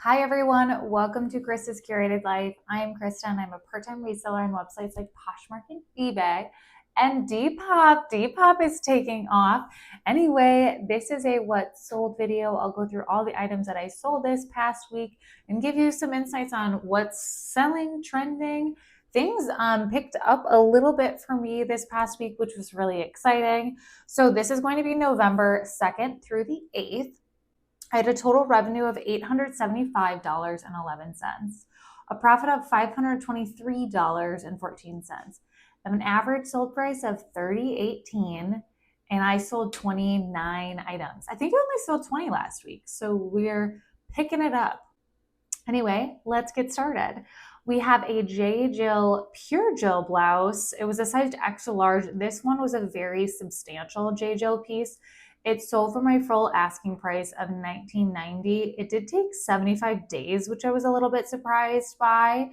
Hi everyone, welcome to Krista's Curated Life. I am Krista and I'm a part-time reseller on websites like Poshmark and eBay. And Depop. Depop is taking off. Anyway, this is a what sold video. I'll go through all the items that I sold this past week and give you some insights on what's selling, trending. Things picked up a little bit for me this past week, which was really exciting. So this is going to be November 2nd through the 8th. I had a total revenue of $875.11, a profit of $523.14, an average sold price of $30.18, and I sold 29 items. I think I only sold 20 last week, so we're picking it up. Anyway, let's get started. We have a J. Jill Pure Jill blouse. It was a size extra large. This one was a very substantial J. Jill piece. It sold for my full asking price of $19.90. It did take 75 days, which I was a little bit surprised by.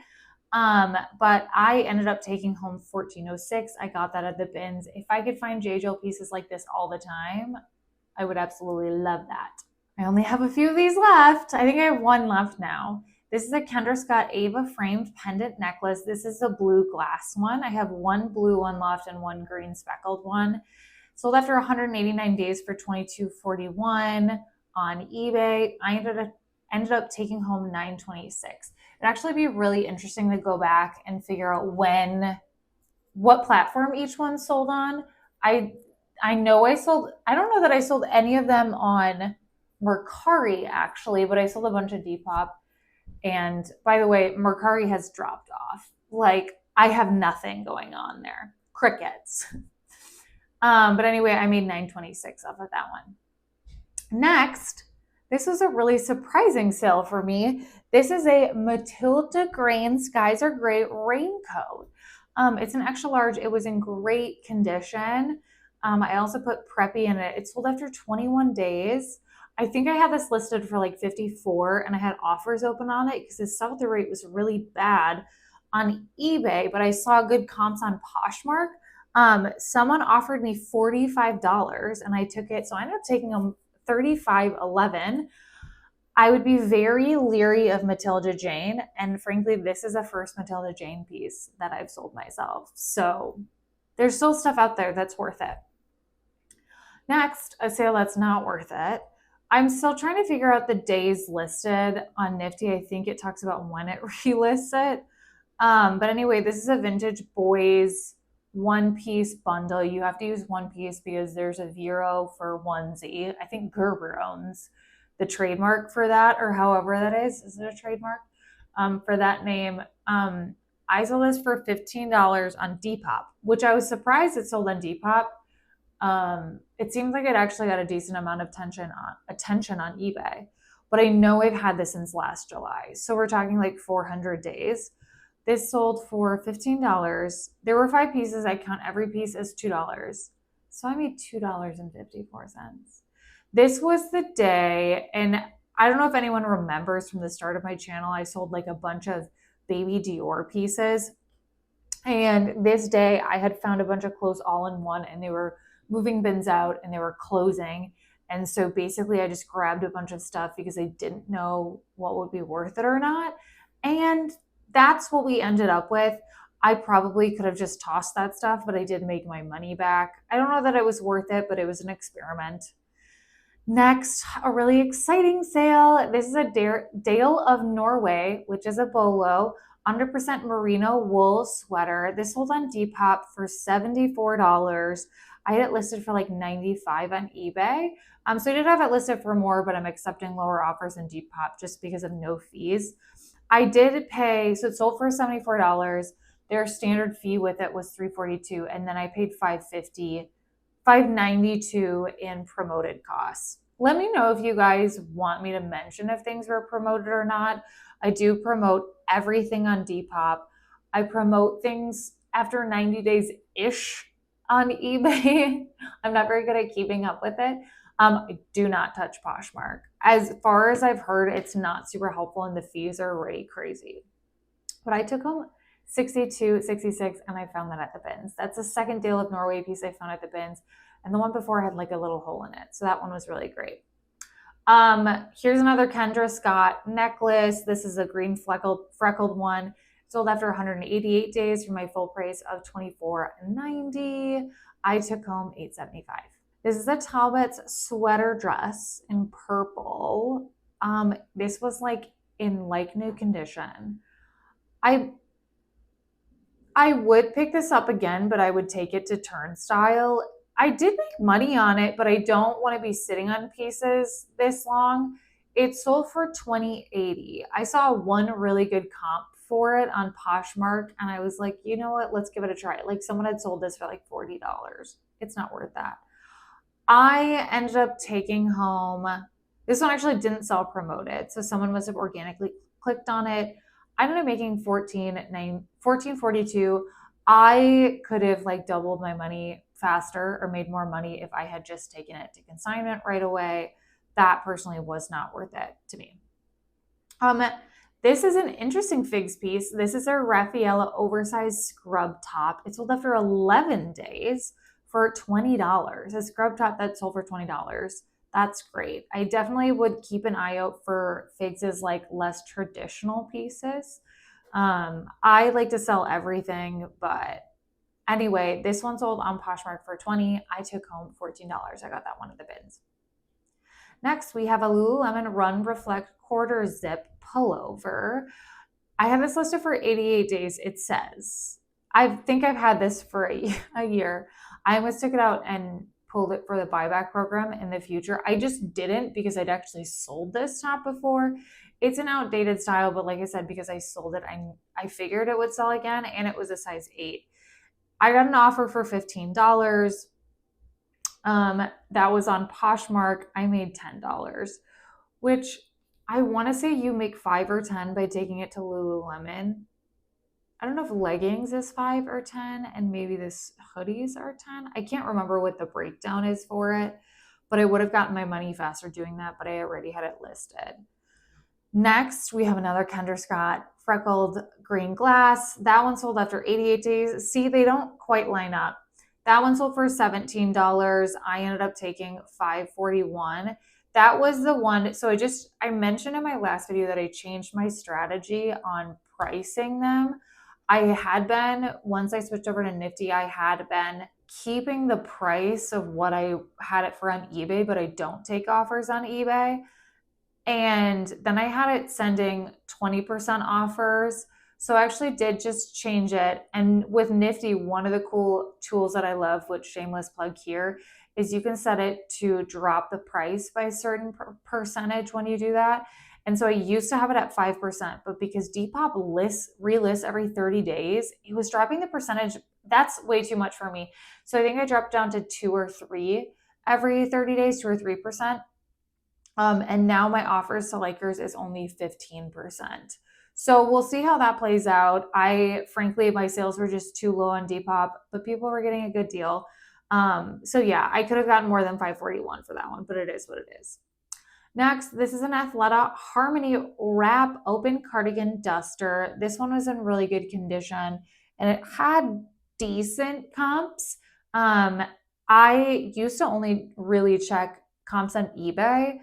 But I ended up taking home $14.06. I got that at the bins. If I could find J. Jill pieces like this all the time, I would absolutely love that. I only have a few of these left. I think I have one left now. This is a Kendra Scott Ava framed pendant necklace. This is a blue glass one. I have one blue one left and one green speckled one. Sold after 189 days for $22.41 on eBay. I ended up taking home $9.26. It'd actually be really interesting to go back and figure out what platform each one sold on. I know I don't know that I sold any of them on Mercari actually, but I sold a bunch of Depop. And by the way, Mercari has dropped off. Like, I have nothing going on there. Crickets. But anyway, I made $9.26 off of that one. Next, this was a really surprising sale for me. This is a Matilda Jane Skies Are Gray raincoat. It's an extra large. It was in great condition. I also put preppy in it. It sold after 21 days. I think I had this listed for like 54 and I had offers open on it because the sell-through rate was really bad on eBay, but I saw good comps on Poshmark. Someone offered me $45 and I took it. So I ended up taking them $35.11. I would be very leery of Matilda Jane. And frankly, this is the first Matilda Jane piece that I've sold myself. So there's still stuff out there that's worth it. Next, a sale that's not worth it. I'm still trying to figure out the days listed on Nifty. I think it talks about when it relists it. But anyway, this is a vintage boys one piece bundle. You have to use one piece because there's a Vero for onesie. I think Gerber owns the trademark for that, or however that is. Is it a trademark for that name? I sold this for $15 on Depop, which I was surprised it sold on Depop. It seems like it actually got a decent amount of attention on eBay, but I know I've had this since last July. So we're talking like 400 days. This sold for $15. There were 5 pieces. I count every piece as $2. So I made $2.54. This was the day, and I don't know if anyone remembers from the start of my channel, I sold like a bunch of baby Dior pieces. And this day I had found a bunch of clothes all in one and they were moving bins out and they were closing. And so basically I just grabbed a bunch of stuff because I didn't know what would be worth it or not. And that's what we ended up with. I probably could have just tossed that stuff, but I did make my money back. I don't know that it was worth it, but it was an experiment. Next, a really exciting sale. This is a Dale of Norway, which is a bolo, 100% merino wool sweater. This sold on Depop for $74. I had it listed for like $95 on eBay. So I did have it listed for more, but I'm accepting lower offers in Depop just because of no fees. I did pay, so it sold for $74. Their standard fee with it was $342, and then I paid $592 in promoted costs. Let me know if you guys want me to mention if things were promoted or not. I do promote everything on Depop. I promote things after 90 days-ish on eBay. I'm not very good at keeping up with it. I do not touch Poshmark. As far as I've heard, it's not super helpful and the fees are really crazy. But I took home 62, 66, and I found that at the bins. That's the second Dale of Norway piece I found at the bins. And the one before had like a little hole in it. So that one was really great. Here's another Kendra Scott necklace. This is a green freckled one. Sold after 188 days for my full price of $24.90. I took home $8.75. This is a Talbot's sweater dress in purple. This was like in like new condition. I would pick this up again, but I would take it to Turnstile. I did make money on it, but I don't want to be sitting on pieces this long. It sold for $20.80. I saw one really good comp for it on Poshmark, and I was like, you know what? Let's give it a try. Like someone had sold this for like $40. It's not worth that. I ended up taking home, this one actually didn't sell promoted, so someone must have organically clicked on it. I ended up making $14.42. I could have like doubled my money faster or made more money if I had just taken it to consignment right away. That personally was not worth it to me. This is an interesting figs piece. This is a Raffaella oversized scrub top. It sold after 11 days for $20. A scrub top that sold for $20. That's great. I definitely would keep an eye out for figs' like less traditional pieces. I like to sell everything, but anyway, this one sold on Poshmark for $20. I took home $14. I got that one at the bins. Next, we have a Lululemon Run Reflect quarter zip pullover. I have this listed for 88 days, it says. I think I've had this for a year. I almost took it out and pulled it for the buyback program in the future. I just didn't because I'd actually sold this top before. It's an outdated style, but like I said, because I sold it, I figured it would sell again, and it was a size 8. I got an offer for $15. That was on Poshmark. I made $10, which I want to say you make 5 or 10 by taking it to Lululemon. I don't know if leggings is 5 or 10 and maybe this hoodies are 10. I can't remember what the breakdown is for it, but I would have gotten my money faster doing that, but I already had it listed. Next, we have another Kendra Scott freckled green glass. That one sold after 88 days. See, they don't quite line up. That one sold for $17. I ended up taking $5.41. That was the one. So I mentioned in my last video that I changed my strategy on pricing them. Once I switched over to Nifty, I had been keeping the price of what I had it for on eBay, but I don't take offers on eBay. And then I had it sending 20% offers. So I actually did just change it. And with Nifty, one of the cool tools that I love, which shameless plug here, is you can set it to drop the price by a certain percentage when you do that. And so I used to have it at 5%, but because Depop relists every 30 days, it was dropping the percentage. That's way too much for me. So I think I dropped down to 2 or 3 every 30 days, 2 or 3%. And now my offers to likers is only 15%. So we'll see how that plays out. Frankly, my sales were just too low on Depop, but people were getting a good deal. So yeah, I could have gotten more than $5.41 for that one, but it is what it is. Next, this is an Athleta Harmony Wrap Open Cardigan Duster. This one was in really good condition, and it had decent comps. I used to only really check comps on eBay,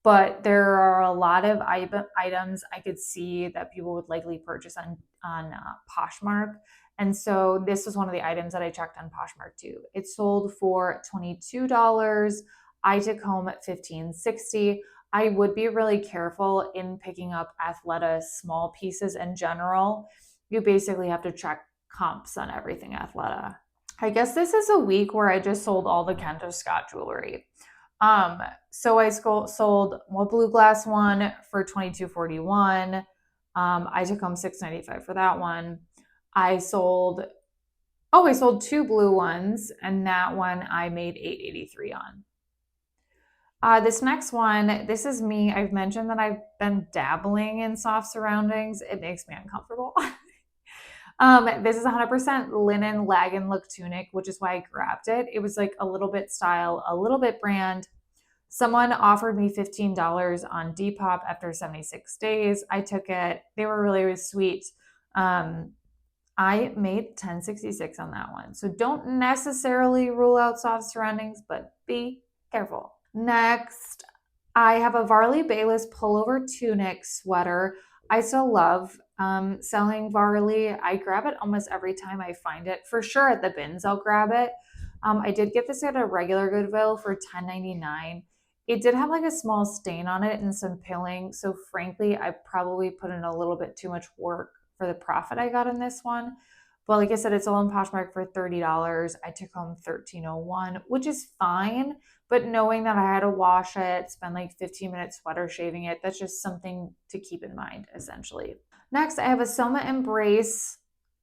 but there are a lot of items I could see that people would likely purchase on Poshmark. And so this was one of the items that I checked on Poshmark too. It sold for $22. I took home at $15.60. I would be really careful in picking up Athleta small pieces in general. You basically have to check comps on everything Athleta. I guess this is a week where I just sold all the Kendra Scott jewelry. So I sold one blue glass one for $22.41. I took home $6.95 for that one. I sold 2 blue ones, and that one I made $8.83 on. This next one, this is me. I've mentioned that I've been dabbling in soft surroundings. It makes me uncomfortable. This is 100% linen lag and look tunic, which is why I grabbed it. It was like a little bit style, a little bit brand. Someone offered me $15 on Depop after 76 days. I took it. They were really, really sweet. I made $10.66 on that one. So don't necessarily rule out soft surroundings, but be careful. Next, I have a Varley Bayless pullover tunic sweater. I still love selling Varley. I grab it almost every time I find it. For sure at the bins, I'll grab it. I did get this at a regular Goodwill for $10.99. It did have like a small stain on it and some pilling. So frankly, I probably put in a little bit too much work for the profit I got in this one. But like I said, it's all in Poshmark for $30. I took home $13.01, which is fine. But knowing that I had to wash it, spend like 15 minutes sweater shaving it, that's just something to keep in mind, essentially. Next, I have a Selma Embrace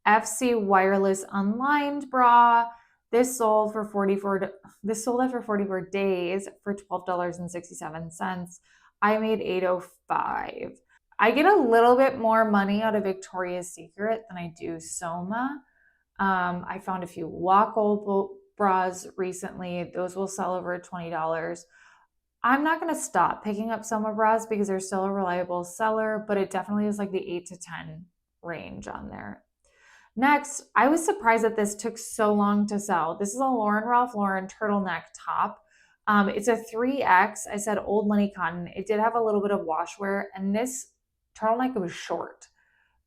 FC wireless unlined bra. This sold for 44. This sold after 44 days for $12.67. I made $8.05. I get a little bit more money out of Victoria's Secret than I do Soma. I found a few Wacol bras recently. Those will sell over $20. I'm not going to stop picking up Soma bras because they're still a reliable seller, but it definitely is like the 8 to 10 range on there. Next, I was surprised that this took so long to sell. This is a Ralph Lauren turtleneck top. It's a 3X. I said old money cotton. It did have a little bit of wash wear, and this turtleneck was short.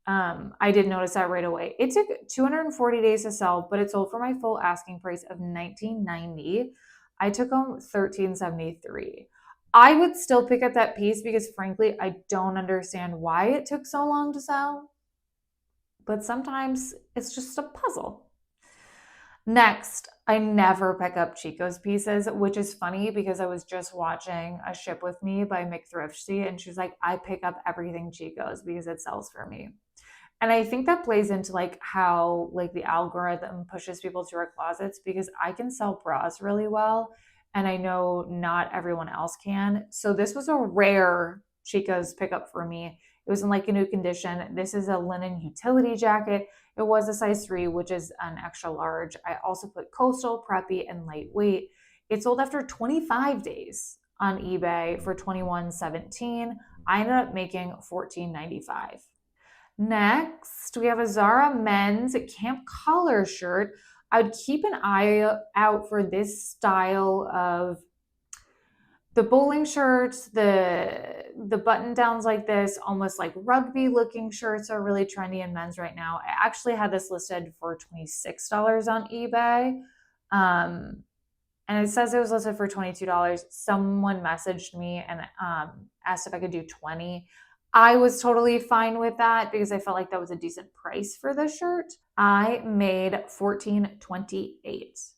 I did notice that right away. It took 240 days to sell, but it sold for my full asking price of $19.90. I took home $13.73. I would still pick up that piece because frankly, I don't understand why it took so long to sell. But sometimes it's just a puzzle. Next, I never pick up Chico's pieces, which is funny because I was just watching A Ship With Me by McThrifty, and she's like, I pick up everything Chico's because it sells for me. And I think that plays into like how like the algorithm pushes people to our closets because I can sell bras really well and I know not everyone else can. So this was a rare Chico's pickup for me. It was in like a new condition. This is a linen utility jacket. It was a size 3, which is an extra large. I also put coastal, preppy, and lightweight. It sold after 25 days on eBay for $21.17. I ended up making $14.95. Next, we have a Zara men's camp collar shirt. I would keep an eye out for this style of the bowling shirts, the button downs like this, almost like rugby looking shirts are really trendy in men's right now. I actually had this listed for $26 on eBay. And it says it was listed for $22. Someone messaged me and asked if I could do 20. I was totally fine with that because I felt like that was a decent price for the shirt. I made $14.28.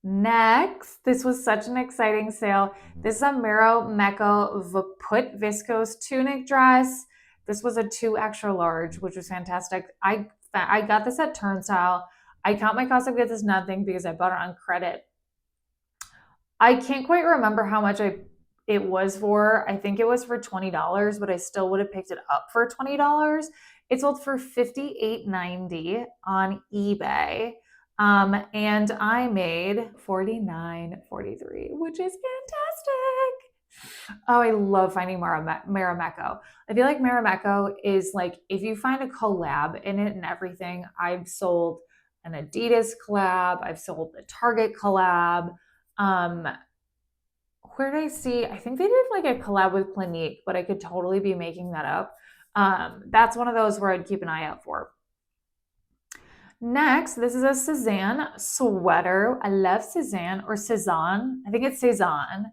Next, this was such an exciting sale. This is a Marimekko Put Viscose tunic dress. This was a 2 extra large, which was fantastic. I got this at Turnstile. I count my cost of goods as nothing because I bought it on credit. I can't quite remember how much it was for. I think it was for $20, but I still would have picked it up for $20. It sold for $58.90 on eBay. And I made $49.43, which is fantastic. Oh, I love finding Marimekko. I feel like Marimekko is like, if you find a collab in it and everything, I've sold an Adidas collab, I've sold a Target collab. Where did I see? I think they did like a collab with Clinique, but I could totally be making that up. That's one of those where I'd keep an eye out for. Next, this is a Sezane sweater. I love Sezane or Sezane. I think it's Sezane.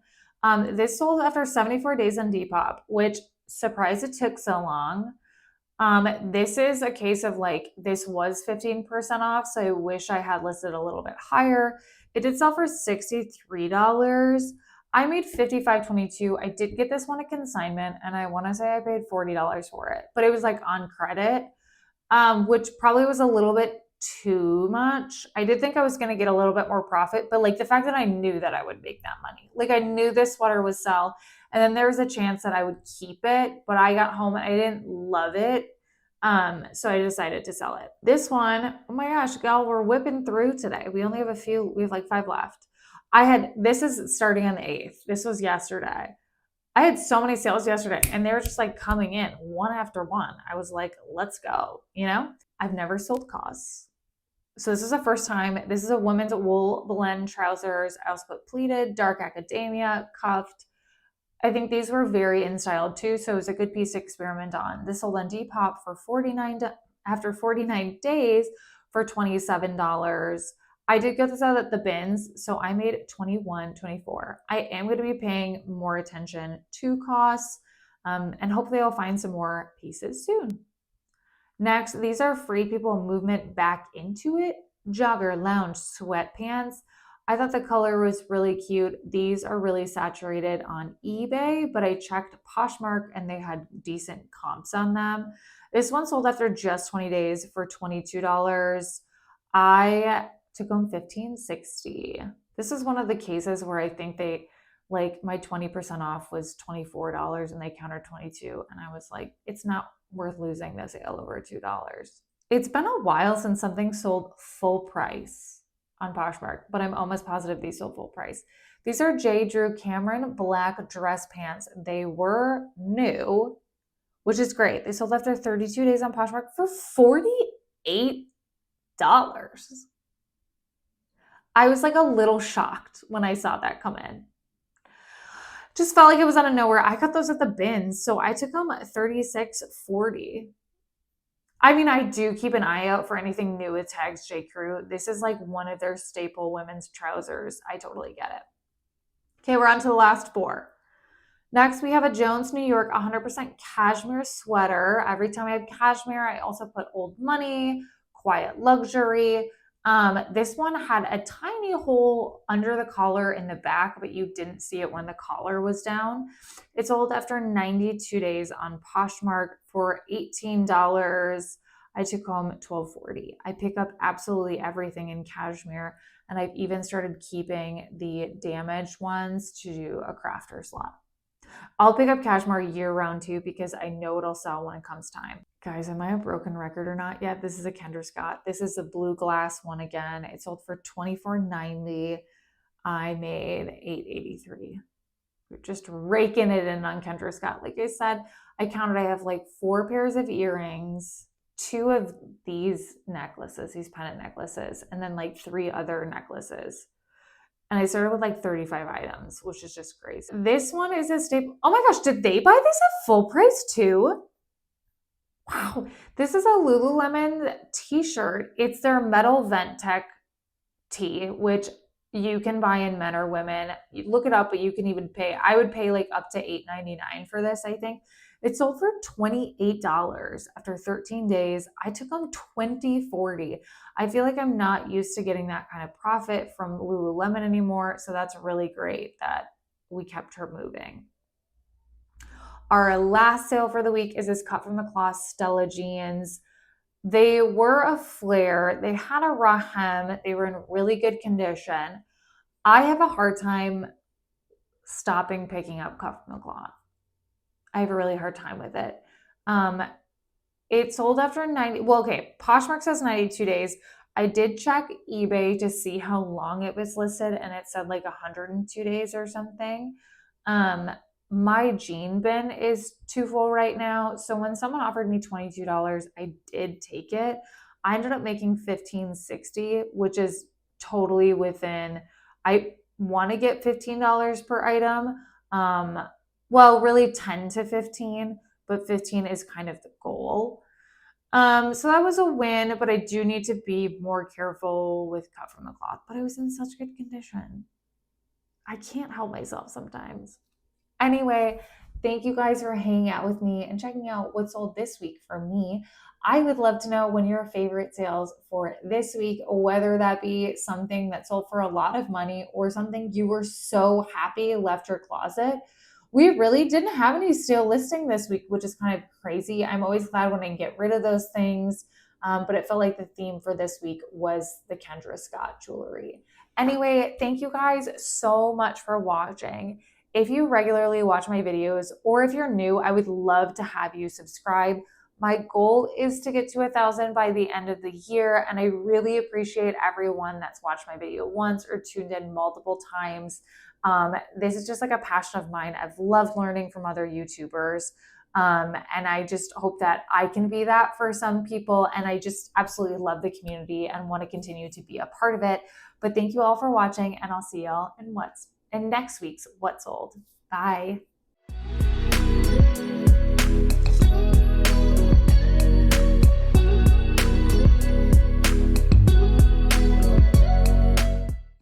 This sold after 74 days on Depop, which surprised it took so long. This is a case of like, this was 15% off, so I wish I had listed a little bit higher. It did sell for $63. I made $55.22. I did get this one at consignment, and I want to say I paid $40 for it, but it was like on credit, which probably was a little bit too much. I did think I was going to get a little bit more profit, but like the fact that I knew that I would make that money, like I knew this sweater would sell, and then there was a chance that I would keep it, but I got home and I didn't love it. So I decided to sell it. This one, oh my gosh, gal, we're whipping through today. We only have a few, we have like 5 left. This is starting on the 8th. This was yesterday. I had so many sales yesterday and they were just like coming in one after one. I was like, let's go, you know? I've never sold COS. So this is the first time. This is a women's wool blend trousers. I also put pleated, dark academia, cuffed. I think these were very in style too, so it was a good piece to experiment on. This sold on Depop for after 49 days for $27. I did get this out at the bins, so I made 21, 24. I am going to be paying more attention to costs, and hopefully I'll find some more pieces soon. Next, these are Free People movement back into it. Jogger lounge sweatpants. I thought the color was really cute. These are really saturated on eBay, but I checked Poshmark and they had decent comps on them. This one sold after just 20 days for $22. I took home $15.60. This is one of the cases where I think they like my 20% off was $24 and they countered 22, and I was like, it's not worth losing the sale over $2. It's been a while since something sold full price on Poshmark, but I'm almost positive these sold full price. These are J. Drew Cameron black dress pants. They were new, which is great. They sold after 32 days on Poshmark for $48. I was like a little shocked when I saw that come in. Just felt like it was out of nowhere. I got those at the bins, so I took them at $36.40. I mean, I do keep an eye out for anything new with tags J. Crew. This is like one of their staple women's trousers. I totally get it. Okay, we're on to the last four. Next, we have a Jones New York 100% cashmere sweater. Every time I have cashmere, I also put Old Money, Quiet Luxury. This one had a tiny hole under the collar in the back, but you didn't see it when the collar was down. It sold after 92 days on Poshmark for $18. I took home $12.40. I pick up absolutely everything in cashmere, and I've even started keeping the damaged ones to do a crafter slot. I'll pick up cashmere year round too because I know it'll sell when it comes time. Guys, am I a broken record or not yet? This is a Kendra Scott. This is a blue glass one again. It sold for $24.90. I made $8.83. We're just raking it in on Kendra Scott. Like I said, I counted I have like 4 pairs of earrings, 2 of these necklaces, these pendant necklaces, and then like 3 other necklaces. And I started with like 35 items, which is just crazy. This one is a staple. Oh my gosh, did they buy this at full price too? Wow. This is a Lululemon t-shirt. It's their metal vent tech tee, which you can buy in men or women. You look it up, but you can even pay. I would pay like up to $8.99 for this, I think. It sold for $28 after 13 days. I took home $20.40. I feel like I'm not used to getting that kind of profit from Lululemon anymore, so that's really great that we kept her moving. Our last sale for the week is this cut from the cloth Stella jeans. They were a flare. They had a raw hem. They were in really good condition. I have a hard time stopping picking up cut from the cloth. I have a really hard time with it. It sold after 90. Well, okay, Poshmark says 92 days. I did check eBay to see how long it was listed, and it said like 102 days or something. My jean bin is too full right now. So when someone offered me $22, I did take it. I ended up making $15.60, which is totally within. I want to get $15 per item. Well, really 10 to 15, but 15 is kind of the goal. So that was a win, but I do need to be more careful with cut from the cloth. But it was in such good condition. I can't help myself sometimes. Anyway, thank you guys for hanging out with me and checking out what sold this week for me. I would love to know when your favorite sales for this week, whether that be something that sold for a lot of money or something you were so happy left your closet. We really didn't have any sale listing this week, which is kind of crazy. I'm always glad when I get rid of those things, but it felt like the theme for this week was the Kendra Scott jewelry. Anyway, thank you guys so much for watching. If you regularly watch my videos, or if you're new, I would love to have you subscribe. My goal is to get to 1,000 by the end of the year, and I really appreciate everyone that's watched my video once or tuned in multiple times. This is just like a passion of mine. I've loved learning from other YouTubers, and I just hope that I can be that for some people, and I just absolutely love the community and want to continue to be a part of it. But thank you all for watching, and I'll see y'all in next week's What Sold. Bye.